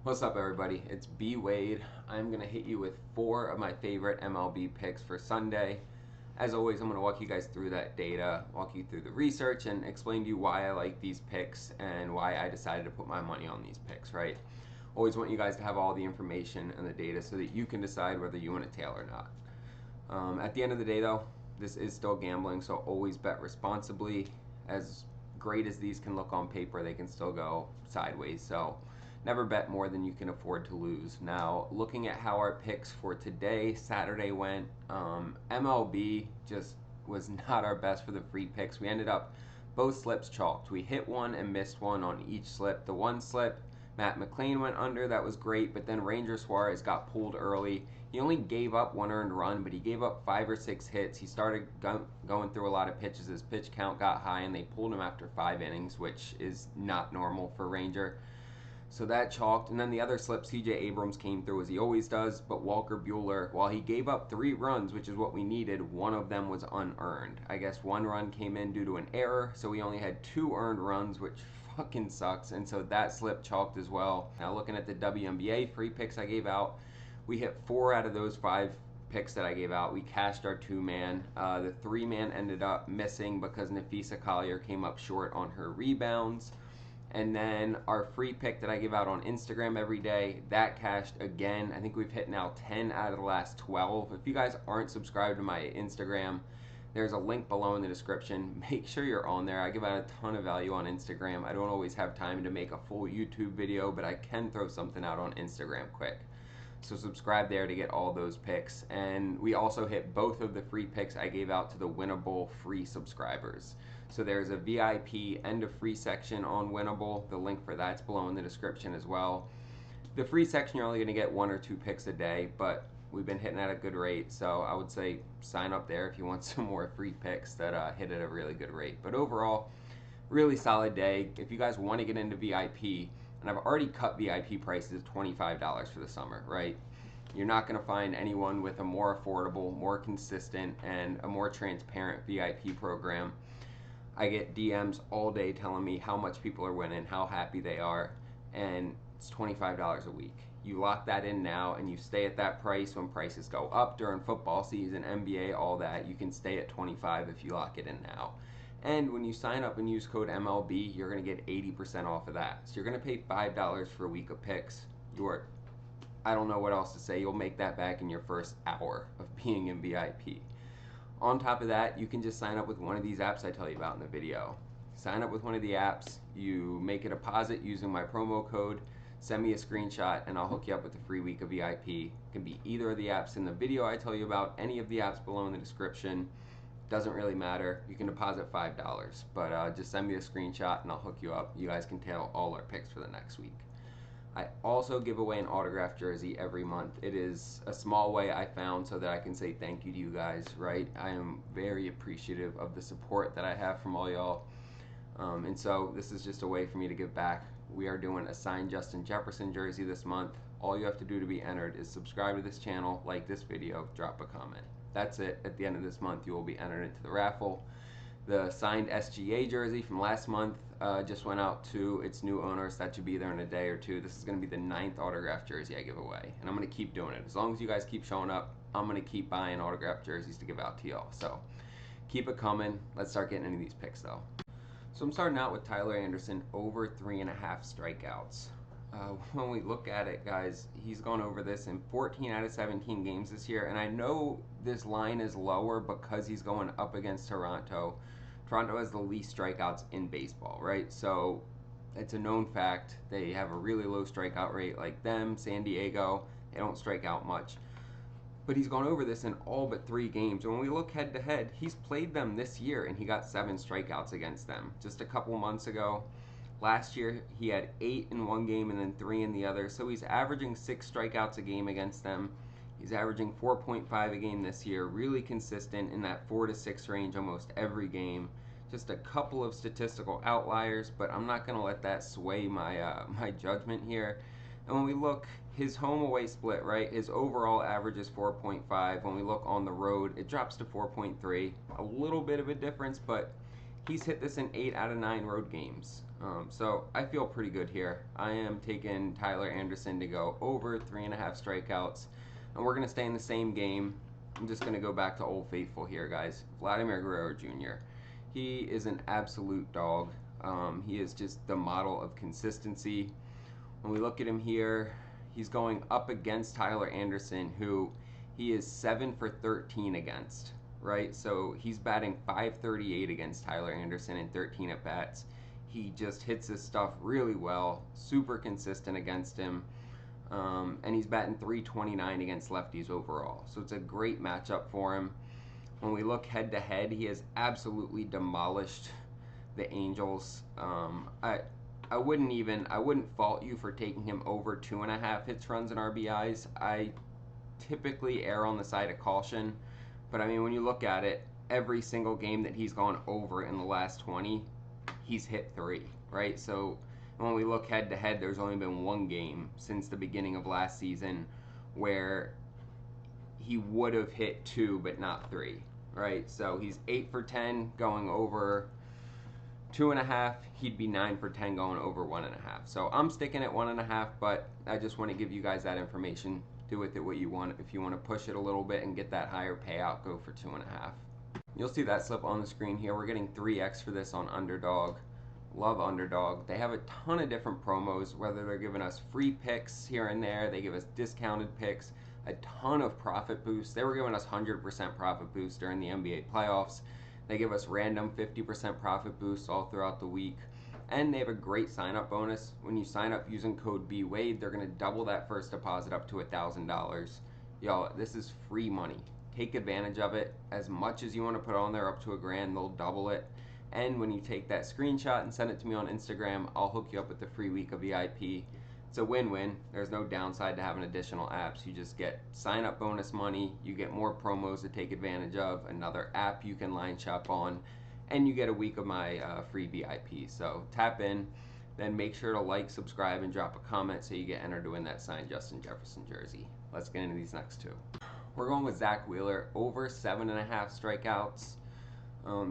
What's up, everybody? It's BWADE. I'm going to hit you with 4 of my favorite MLB picks for Sunday. As always, I'm going to walk you guys through that data, walk you through the research, and explain to you why I like these picks and why I decided to put my money on these picks, right? Always want you guys to have all the information and the data so that you can decide whether you want to tail or not. At the end of the day, though, this is still gambling, so always bet responsibly. As great as these can look on paper, they can still go sideways, so never bet more than you can afford to lose. Now, looking at how our picks for today, Saturday went, MLB just was not our best for the free picks. We ended up both slips chalked. We hit one and missed one on each slip. The one slip, Matt McLean went under, that was great, but then Ranger Suarez got pulled early. He only gave up 1 earned run, but he gave up 5 or 6 hits. He started going through a lot of pitches. His pitch count got high, and they pulled him after 5 innings, which is not normal for Ranger. So that chalked. And then the other slip, CJ Abrams came through as he always does, but Walker Buehler, while he gave up 3 runs, which is what we needed, 1 of them was unearned. I guess 1 run came in due to an error, so we only had 2 earned runs, which fucking sucks. And so that slip chalked as well. Now looking at the WNBA free picks I gave out, we hit 4 out of those 5 picks that I gave out. We cashed our 2-man. The 3-man ended up missing because Nafisa Collier came up short on her rebounds. And then our free pick that I give out on Instagram every day, that cashed again. I think we've hit now 10 out of the last 12. If you guys aren't subscribed to my Instagram, there's a link below in the description. Make sure you're on there. I give out a ton of value on Instagram. I don't always have time to make a full YouTube video, but I can throw something out on Instagram quick. So subscribe there to get all those picks. And we also hit both of the free picks I gave out to the Winnable free subscribers. So there's a VIP end of free section on Winnable. The link for that's below in the description as well. The free section, you're only going to get 1 or 2 picks a day, but we've been hitting at a good rate. So I would say sign up there if you want some more free picks that hit at a really good rate. But overall, really solid day. If you guys want to get into VIP, and I've already cut VIP prices $25 for the summer, right? You're not going to find anyone with a more affordable, more consistent, and a more transparent VIP program. I get DMs all day telling me how much people are winning, how happy they are, and it's $25 a week. You lock that in now and you stay at that price when prices go up during football season, NBA, all that. You can stay at $25 if you lock it in now. And when you sign up and use code MLB, you're going to get 80% off of that. So you're going to pay $5 for a week of picks. I don't know what else to say. You'll make that back in your first hour of being in VIP. On top of that, you can just sign up with one of these apps I tell you about in the video. Sign up with one of the apps, you make a deposit using my promo code, send me a screenshot, and I'll hook you up with a free week of VIP. It can be either of the apps in the video I tell you about, any of the apps below in the description. Doesn't really matter. You can deposit $5, but just send me a screenshot and I'll hook you up. You guys can tail all our picks for the next week. I also give away an autographed jersey every month. It is a small way I found so that I can say thank you to you guys, right? I am very appreciative of the support that I have from all y'all. And so this is just a way for me to give back. We are doing a signed Justin Jefferson jersey this month. All you have to do to be entered is subscribe to this channel, like this video, drop a comment. That's it. At the end of this month, you will be entered into the raffle. The signed SGA jersey from last month just went out to its new owners. That should be there in a day or 2. This is going to be the 9th autographed jersey I give away, and I'm going to keep doing it. As long as you guys keep showing up, I'm going to keep buying autographed jerseys to give out to y'all. So keep it coming. Let's start getting into these picks, though. So I'm starting out with Tyler Anderson over 3.5 strikeouts. When we look at it, guys, he's gone over this in 14 out of 17 games this year, and I know this line is lower because he's going up against Toronto. Toronto has the least strikeouts in baseball, right? So it's a known fact. They have a really low strikeout rate like them. San Diego, they don't strike out much. But he's gone over this in all but 3 games. And when we look head to head, he's played them this year and he got 7 strikeouts against them just a couple months ago. Last year, he had 8 in one game and then 3 in the other. So he's averaging 6 strikeouts a game against them. He's averaging 4.5 a game this year, really consistent in that 4 to 6 range almost every game. Just a couple of statistical outliers, but I'm not going to let that sway my judgment here. And when we look, his home-away split, right, his overall average is 4.5. When we look on the road, it drops to 4.3. A little bit of a difference, but He's hit this in 8 out of 9 road games. So I feel pretty good here. I am taking Tyler Anderson to go over 3.5 strikeouts. And we're going to stay in the same game. I'm just going to go back to Old Faithful here, guys. Vlad Guerrero Jr. He is an absolute dog. He is just the model of consistency. When we look at him here, he's going up against Tyler Anderson, who he is 7 for 13 against, right? So he's batting .538 against Tyler Anderson in 13 at-bats. He just hits his stuff really well, super consistent against him. And he's batting .329 against lefties overall. So it's a great matchup for him. When we look head-to-head, he has absolutely demolished the Angels. I wouldn't fault you for taking him over 2.5 hits, runs, and RBIs. I typically err on the side of caution, but I mean, when you look at it, every single game that he's gone over in the last 20, he's hit 3, right? So when we look head to head, there's only been one game since the beginning of last season where he would have hit 2 but not 3, right? So he's 8 for 10 going over 2.5, he'd be 9 for 10 going over 1.5. So I'm sticking at 1.5, but I just want to give you guys that information. Do with it what you want. If you want to push it a little bit and get that higher payout, go for 2.5. You'll see that slip on the screen here. We're getting 3x for this on Underdog. Love Underdog. They have a ton of different promos, whether they're giving us free picks here and there, they give us discounted picks, a ton of profit boosts. They were giving us 100% profit boosts during the NBA playoffs. They give us random 50% profit boosts all throughout the week. And they have a great sign-up bonus. When you sign up using code BWADE, they're going to double that first deposit up to $1,000. Y'all, this is free money. Take advantage of it. As much as you want to put on there, up to $1,000, they'll double it. And when you take that screenshot and send it to me on Instagram, I'll hook you up with the free week of VIP. It's a win-win. There's no downside to having additional apps. You just get sign-up bonus money, you get more promos to take advantage of, another app you can line shop on, and you get a week of my free VIP. So tap in, then make sure to like, subscribe, and drop a comment so you get entered to win that signed Justin Jefferson jersey. Let's get into these next two. We're going with Zack Wheeler, over 7.5 strikeouts.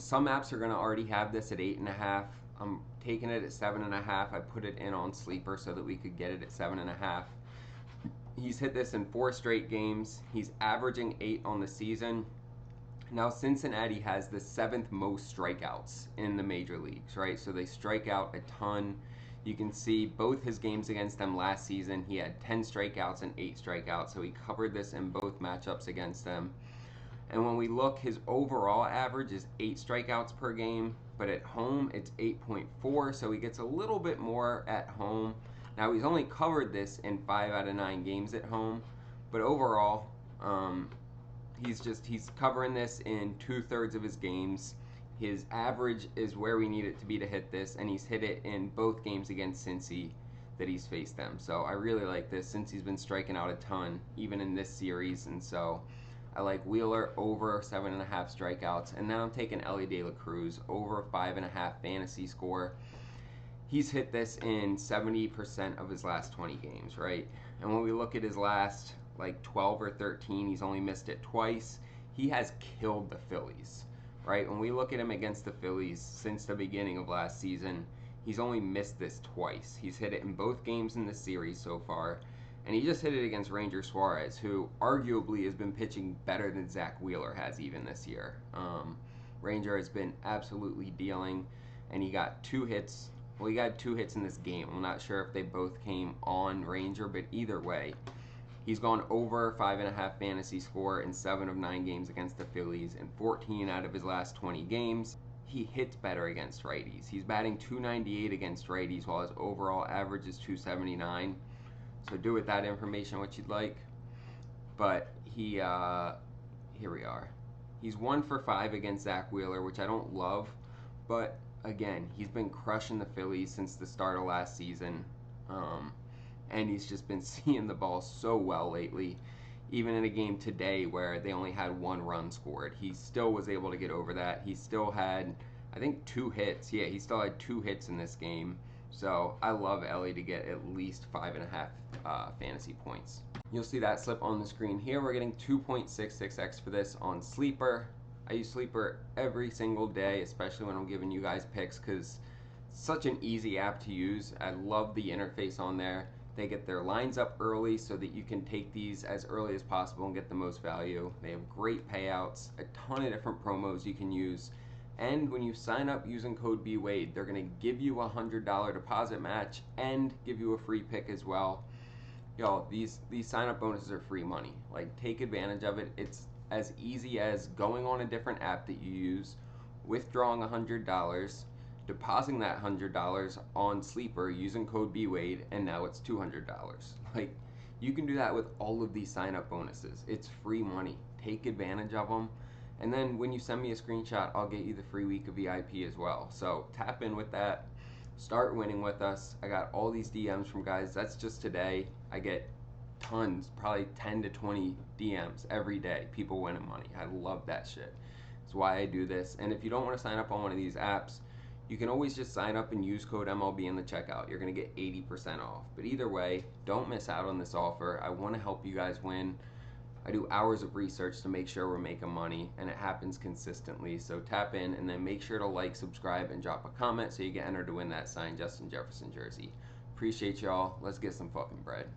Some apps are going to already have this at 8.5. I'm taking it at 7.5. I put it in on Sleeper so that we could get it at 7.5. He's hit this in 4 straight games. He's averaging 8 on the season. Now, Cincinnati has the 7th most strikeouts in the major leagues, right? So they strike out a ton. You can see both his games against them last season, he had 10 strikeouts and 8 strikeouts. So he covered this in both matchups against them. And when we look, his overall average is 8 strikeouts per game, but at home it's 8.4, so he gets a little bit more at home. Now, he's only covered this in 5 out of 9 games at home, but overall, he's covering this in 2/3 of his games. His average is where we need it to be to hit this, and he's hit it in both games against Cincy that he's faced them. So I really like this since he's been striking out a ton, even in this series, and so I like Wheeler over 7.5 strikeouts, and then I'm taking Elly De La Cruz over 5.5 fantasy score. He's hit this in 70% of his last 20 games, right? And when we look at his last like 12 or 13, he's only missed it twice. He has killed the Phillies, right? When we look at him against the Phillies since the beginning of last season, he's only missed this twice. He's hit it in both games in the series so far. And he just hit it against Ranger Suarez, who arguably has been pitching better than Zack Wheeler has even this year. Ranger has been absolutely dealing, and he got 2 hits. Well, he got 2 hits in this game. I'm not sure if they both came on Ranger, but either way, he's gone over 5.5 fantasy score in 7 of 9 games against the Phillies, and 14 out of his last 20 games. He hits better against righties. He's batting .298 against righties, while his overall average is .279. So do with that information what you'd like. But here we are. He's 1 for 5 against Zack Wheeler, which I don't love. But again, he's been crushing the Phillies since the start of last season. And he's just been seeing the ball so well lately. Even in a game today where they only had 1 run scored, he still was able to get over that. He still had, I think, 2 hits. Yeah, he still had 2 hits in this game. So I love Elly to get at least 5.5 fantasy points. You'll see that slip on the screen here. We're getting 2.66x for this on Sleeper. I use Sleeper every single day, especially when I'm giving you guys picks, because it's such an easy app to use. I love the interface on there. They get their lines up early so that you can take these as early as possible and get the most value. They have great payouts, a ton of different promos you can use. And when you sign up using code BWADE, they're going to give you a $100 deposit match and give you a free pick as well. Yo, these sign up bonuses are free money. Like, take advantage of it. It's as easy as going on a different app that you use, withdrawing $100, depositing that $100 on Sleeper using code BWADE, and now it's $200. Like, you can do that with all of these sign up bonuses. It's free money. Take advantage of them. And then when you send me a screenshot, I'll get you the free week of VIP as well. So tap in with that. Start winning with us. I got all these DMs from guys. That's just today. I get tons, probably 10 to 20 DMs every day. People winning money. I love that shit. That's why I do this. And if you don't want to sign up on one of these apps, you can always just sign up and use code MLB in the checkout. You're going to get 80% off. But either way, don't miss out on this offer. I want to help you guys win. I do hours of research to make sure we're making money, and it happens consistently. So tap in, and then make sure to like, subscribe, and drop a comment so you get entered to win that signed Justin Jefferson jersey. Appreciate y'all. Let's get some fucking bread.